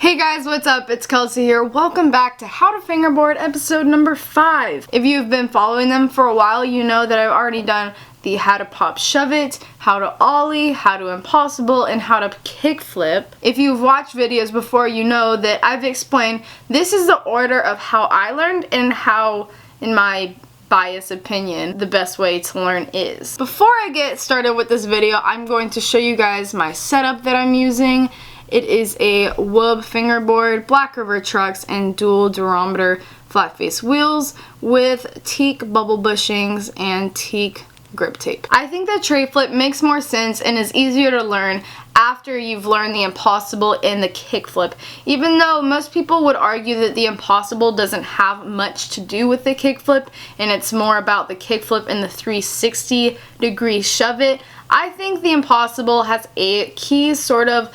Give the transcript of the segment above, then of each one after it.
Hey guys, what's up? It's Kelsey here. Welcome back to How to Fingerboard episode number 5. If you've been following them for a while, you know that I've already done the how to pop shove it, how to ollie, how to impossible, and how to kick flip. If you've watched videos before, you know that I've explained this is the order of how I learned and how, in my biased opinion, the best way to learn is. Before I get started with this video, I'm going to show you guys my setup that I'm using. It is a Wub fingerboard, Black River trucks, and dual durometer flat face wheels with teak bubble bushings and teak grip tape. I think that tray flip makes more sense and is easier to learn after you've learned the impossible and the kick flip. Even though most people would argue that the impossible doesn't have much to do with the kick flip and it's more about the kick flip and the 360-degree shove it, I think the impossible has a key sort of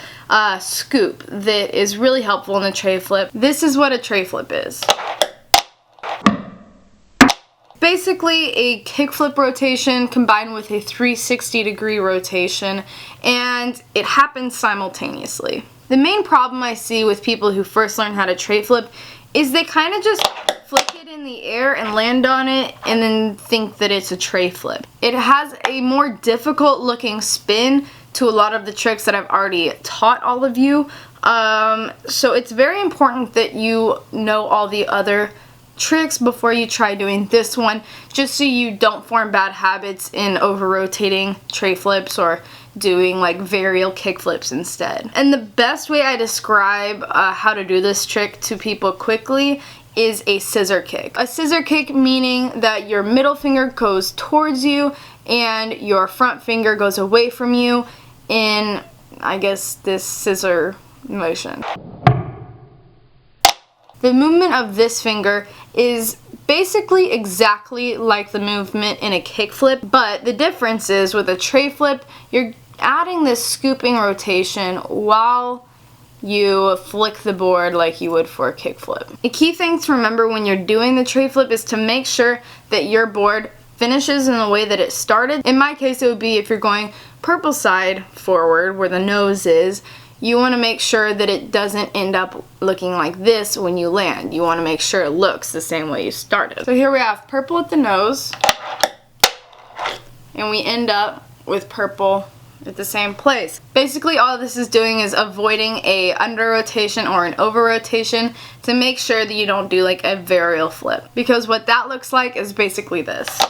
scoop that is really helpful in the tray flip. This is what a tray flip is. Basically a kick flip rotation combined with a 360-degree rotation, and it happens simultaneously. The main problem I see with people who first learn how to tray flip is they kind of just flick it in the air and land on it and then think that it's a tray flip. It has a more difficult looking spin to a lot of the tricks that I've already taught all of you. So it's very important that you know all the other tricks before you try doing this one, just so you don't form bad habits in over-rotating tray flips or doing like varial kick flips instead. And the best way I describe how to do this trick to people quickly is a scissor kick. A scissor kick meaning that your middle finger goes towards you and your front finger goes away from you in, I guess, this scissor motion. The movement of this finger is basically exactly like the movement in a kick flip, but the difference is with a tray flip, you're adding this scooping rotation while you flick the board like you would for a kick flip. A key thing to remember when you're doing the tray flip is to make sure that your board finishes in the way that it started. In my case, it would be if you're going purple side forward where the nose is, you want to make sure that it doesn't end up looking like this when you land. You want to make sure it looks the same way you started. So here we have purple at the nose, and we end up with purple at the same place. Basically all this is doing is avoiding a under rotation or an over rotation to make sure that you don't do like a varial flip, because what that looks like is basically this,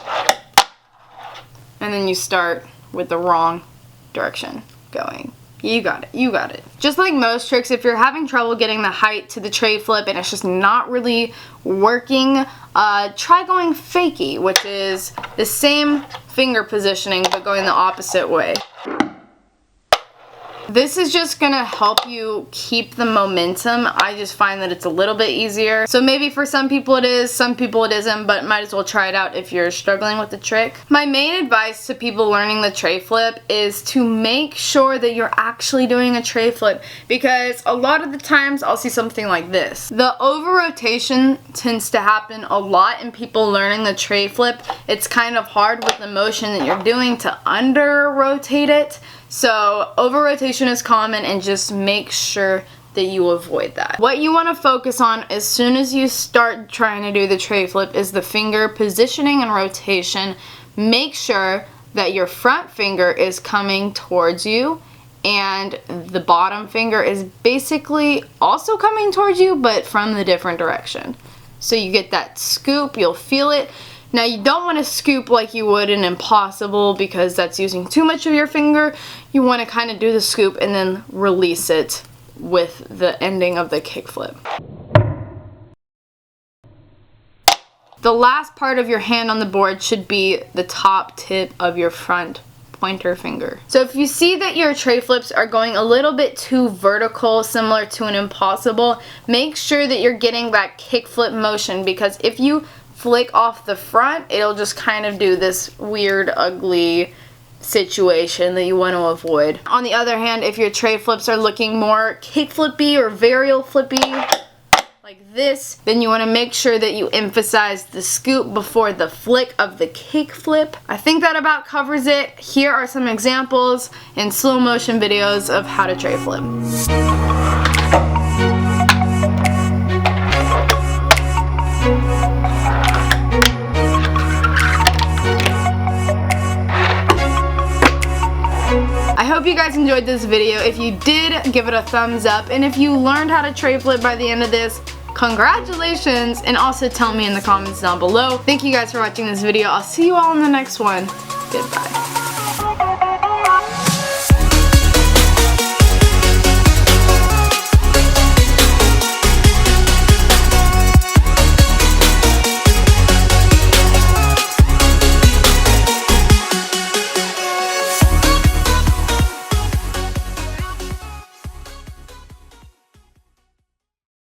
and then you start with the wrong direction going. You got it, you got it. Just like most tricks, if you're having trouble getting the height to the tray flip and it's just not really working, try going fakie, which is the same finger positioning but going the opposite way. This is just gonna help you keep the momentum. I just find that it's a little bit easier. So maybe for some people it is, some people it isn't, but might as well try it out if you're struggling with the trick. My main advice to people learning the tray flip is to make sure that you're actually doing a tray flip, because a lot of the times I'll see something like this. The over rotation tends to happen a lot in people learning the tray flip. It's kind of hard with the motion that you're doing to under rotate it. So over rotation is common, and just make sure that you avoid that. What you want to focus on as soon as you start trying to do the tray flip is the finger positioning and rotation. Make sure that your front finger is coming towards you and the bottom finger is basically also coming towards you, but from the different direction. So you get that scoop, you'll feel it. Now you don't want to scoop like you would in impossible, because that's using too much of your finger. You want to kind of do the scoop and then release it with the ending of the kick flip. The last part of your hand on the board should be the top tip of your front pointer finger. So if you see that your tray flips are going a little bit too vertical, similar to an impossible, make sure that you're getting that kick flip motion, because if you flick off the front, it'll just kind of do this weird, ugly situation that you want to avoid. On the other hand, if your tray flips are looking more kick flippy or varial flippy, like this, then you want to make sure that you emphasize the scoop before the flick of the kick flip. I think that about covers it. Here are some examples in slow motion videos of how to tray flip. hope you guys enjoyed this video. If you did, give it a thumbs up. And if you learned how to tray flip by the end of this, congratulations. And also tell me in the comments down below. Thank you guys for watching this video. I'll see you all in the next one. Goodbye.